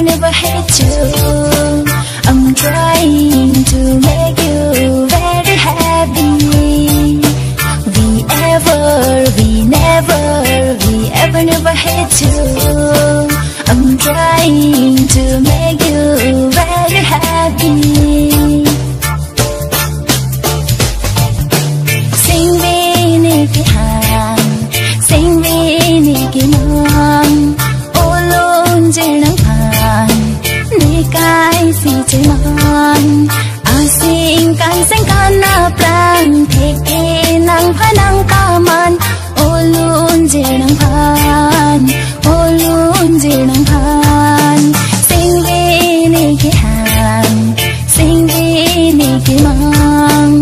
never hate you. I'm trying to make you very happy. We never hate you. I'm trying to make you very happy. Sing vini ki han, sing vini ki mang. Olon jirang pan, ni kai si jiman. Asing kan na prang, theke nang panang kaman. Olon jirang pan, olon jirang pan. Sing vini ki han, sing vini ki mang.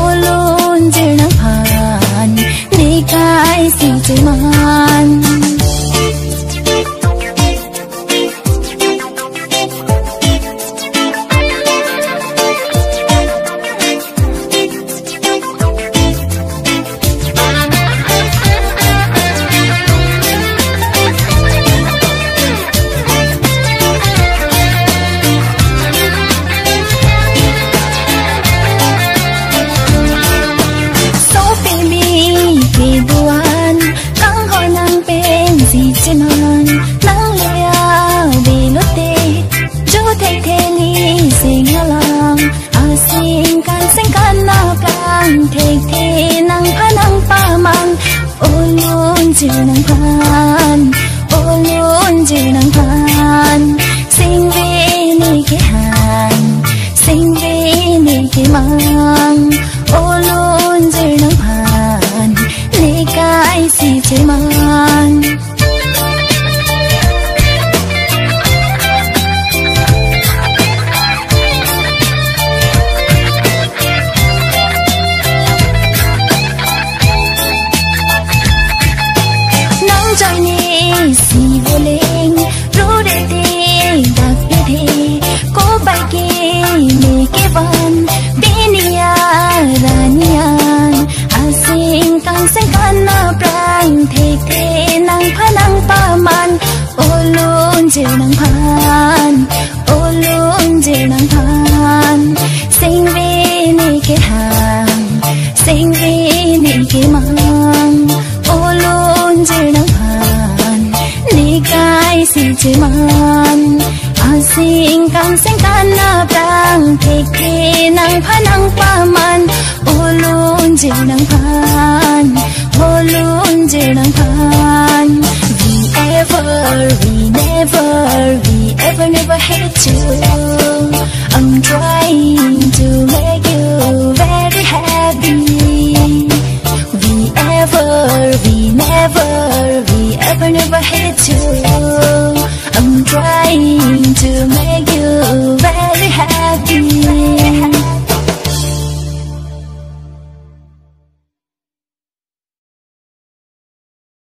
Olon jirang pan, ni kai si jiman. Jirang pan, olon jirang pan. Sing vini ki han, sing vini ki mang. Olon jirang pan, ni kai si jiman. Si voling rode de dak de ko bai ke me ke van binia ranian asing kan na prang theke nang phanang paman olon jirang pan olon jirang pan sing vini ke han sing vini ke mang olon jirang pan ni kai si jiman asing kan na prang theke nang phanang paman olon jirang pan olon jirang pan. We never hate you. I'm trying to make you very happy. We never hate you. I'm trying to make